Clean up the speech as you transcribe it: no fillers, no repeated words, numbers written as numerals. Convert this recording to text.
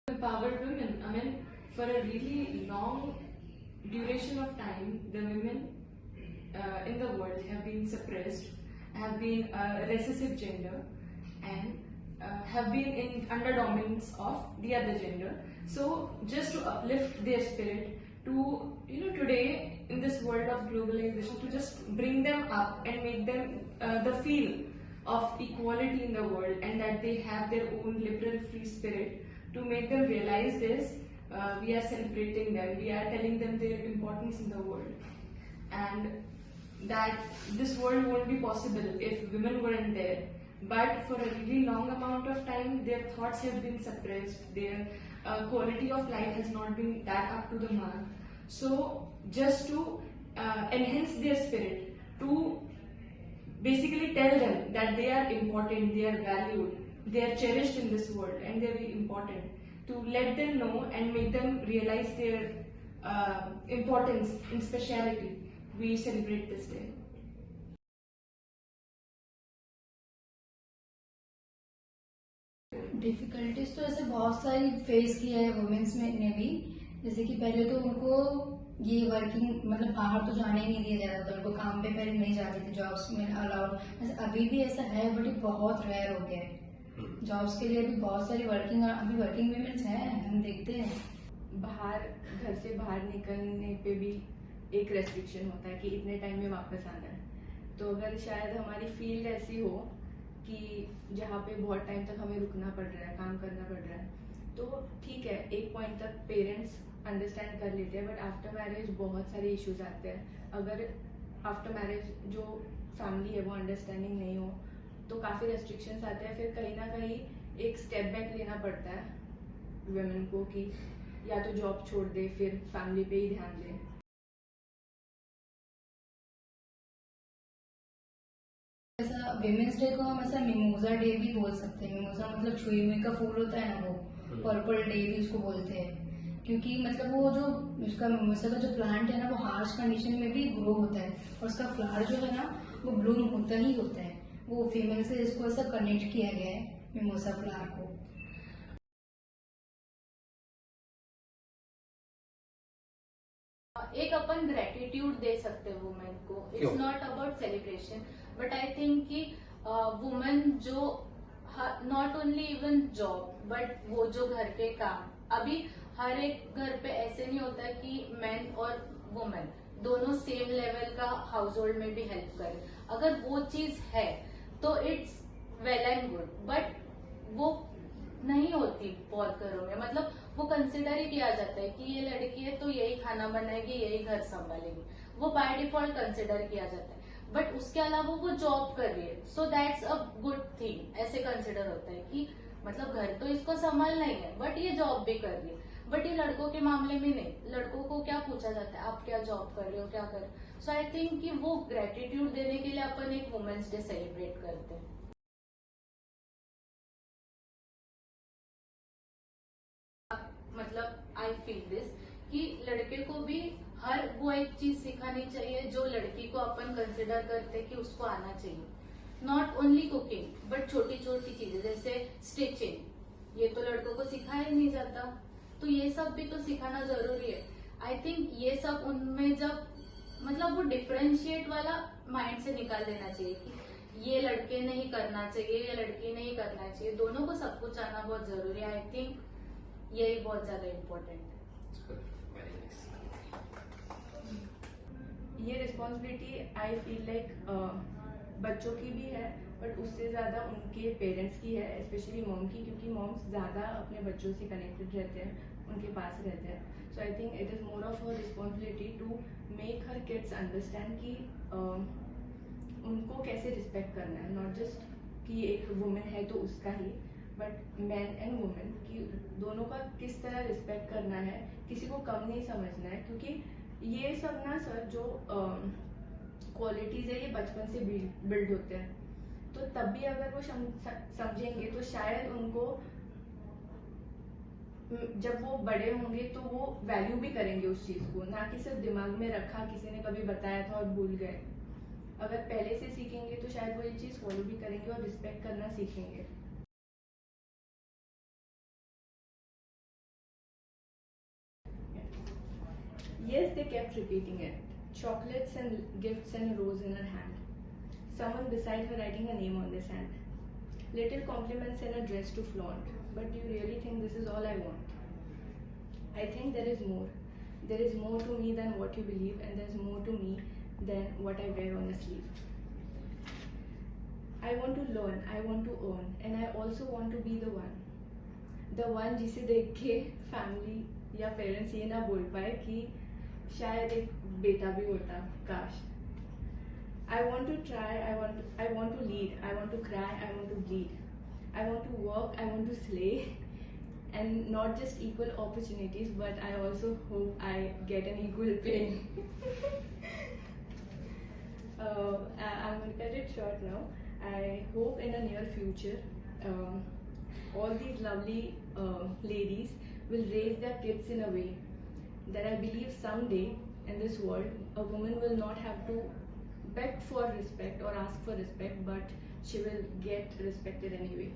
Empowered women. I mean, for a really long duration of time, the women in the world have been suppressed, have been a recessive gender, and have been in under dominance of the other gender. So, just to uplift their spirit, to today in this world of globalization, to just bring them up and make them the feel of equality in the world, and that they have their own liberal free spirit, to make them realize this, we are celebrating them, we are telling them their importance in the world, and that this world won't be possible if women weren't there. But for a really long amount of time, their thoughts have been suppressed, their quality of life has not been that up to the mark. So, just to enhance their spirit, to basically tell them that they are important, they are valued, they are cherished in this world, and they are very important, to let them know and make them realize their importance and speciality, we celebrate this day. Difficulties तो ऐसे बहुत सारी face किया है women's में ने भी। जैसे कि पहले तो उनको ये वर्किंग मतलब बाहर तो जाने ही नहीं दिया जाता था, उनको काम पे पहले नहीं जाते थे, जॉब्स में अलाउड। वैसे अभी भी ऐसा है बट ये बहुत रेयर हो गया है। जॉब्स के लिए अभी बहुत सारी अभी वर्किंग वुमेन्स हैं, हम देखते हैं। बाहर घर से बाहर निकलने पे भी एक रेस्ट्रिक्शन होता है कि इतने टाइम में वापस आना है। तो अगर शायद हमारी फील्ड ऐसी हो कि जहाँ पे बहुत टाइम तक हमें रुकना पड़ रहा है, काम करना पड़ रहा है, तो ठीक है, एक पॉइंट तक पेरेंट्स अंडरस्टैंड कर लेते हैं, बट आफ्टर मैरिज बहुत सारे इश्यूज आते हैं। अगर आफ्टर मैरिज जो फैमिली है वो अंडरस्टैंडिंग नहीं हो तो काफ़ी रेस्ट्रिक्शंस आते हैं। फिर कहीं ना कहीं एक स्टेप बैक लेना पड़ता है वुमेन को कि या तो जॉब छोड़ दे, फिर फैमिली पे ही ध्यान दे। ऐसा विमेंस डे को हम ऐसा मिमोजा डे भी बोल सकते हैं। मिमोजा मतलब छुई हुई का फूल होता है ना, वो पर्पल डे भी उसको बोलते हैं, क्योंकि मतलब वो जो उसका मिमोजा का जो प्लांट है ना, वो हार्श कंडीशन में भी ग्रो होता है, और उसका फ्लावर जो है ना वो ब्लूम होता ही होता है। वो फीमेल से इसको ऐसा कनेक्ट किया गया है मिमोजा फ्लावर को। एक अपन ग्रेटिट्यूड दे सकते हैं वुमेन को। It's not about celebration, but I think कि वुमेन जो not only even job, but वो जो घर के काम, अभी हर एक घर पे ऐसे नहीं होता कि मैन और वुमेन दोनों सेम लेवल का हाउस होल्ड में भी हेल्प करें। अगर वो चीज है तो it's well and good, but वो नहीं होती बहुत घरों में। मतलब वो कंसिडर ही किया जाता है कि ये लड़की है तो यही खाना बनाएगी, यही घर संभालेगी, वो बाय डिफॉल्ट कंसिडर किया जाता है। बट उसके अलावा वो जॉब कर रही है, so that's a good thing, ऐसे कंसिडर होता है कि मतलब घर तो इसको संभालना ही है बट ये जॉब भी कर रही है। बट ये लड़कों के मामले में नहीं, लड़कों को क्या पूछा जाता है, आप क्या जॉब कर रहे हो, क्या कर रहे हो। सो आई थिंक कि वो ग्रेटिट्यूड देने के लिए अपन एक वुमेन्स डे सेलिब्रेट करते हैं। मतलब आई फील दिस कि लड़के को भी हर वो एक चीज सिखानी चाहिए जो लड़की को अपन कंसिडर करते कि उसको आना चाहिए। नॉट ओनली कुकिंग बट छोटी छोटी चीजें जैसे स्टिचिंग, ये तो लड़कों को सिखाया ही नहीं जाता, तो ये सब भी तो सिखाना जरूरी है। आई थिंक ये सब उनमें जब मतलब वो डिफरेंशिएट वाला माइंड से निकाल देना चाहिए कि ये लड़के नहीं करना चाहिए, ये लड़की नहीं करना चाहिए, दोनों को सब कुछ आना बहुत जरूरी है। आई थिंक यही बहुत ज्यादा इम्पोर्टेंट है। ये रिस्पॉन्सिबिलिटी आई फील लाइक बच्चों की भी है, बट उससे ज़्यादा उनके पेरेंट्स की है, स्पेशली मॉम की, क्योंकि मॉम्स ज़्यादा अपने बच्चों से कनेक्टेड रहते हैं, उनके पास रहते हैं। So I think it is more of a responsibility to make her kids understand कि उनको कैसे रिस्पेक्ट करना है, नॉट जस्ट कि एक वुमेन है तो उसका ही, बट मैन एंड वुमेन की दोनों का किस तरह रिस्पेक्ट करना है, किसी को कम नहीं समझना है। क्योंकि ये सब ना सर जो क्वालिटीज है ये बचपन से बिल्ड होते हैं, तो तब भी अगर वो समझेंगे तो शायद उनको जब वो बड़े होंगे तो वो वैल्यू भी करेंगे उस चीज को, ना कि सिर्फ दिमाग में रखा, किसी ने कभी बताया था और भूल गए। अगर पहले से सीखेंगे तो शायद वो ये चीज फॉलो भी करेंगे और रिस्पेक्ट करना सीखेंगे। Yes, they kept repeating it. Chocolates and gifts and a rose in her hand. Someone beside her writing a name on the sand. Little compliments and a dress to flaunt. But do you really think this is all I want? I think there is more. There is more to me than what you believe, and there's more to me than what I wear on a sleeve. I want to learn, I want to earn, and I also want to be the one. The one जिसे देख के family या parents ये ना बोल पाए कि शायद एक बेटा भी होता काश. I want to try, I want to lead, I want to cry, I want to bleed. I want to work, I want to slay, and not just equal opportunities, but I also hope I get an equal pay. I'm going to cut it short now. I hope in the near future, all these lovely ladies will raise their kids in a way that I believe someday in this world, a woman will not have to beg for respect or ask for respect, but she will get respected anyway.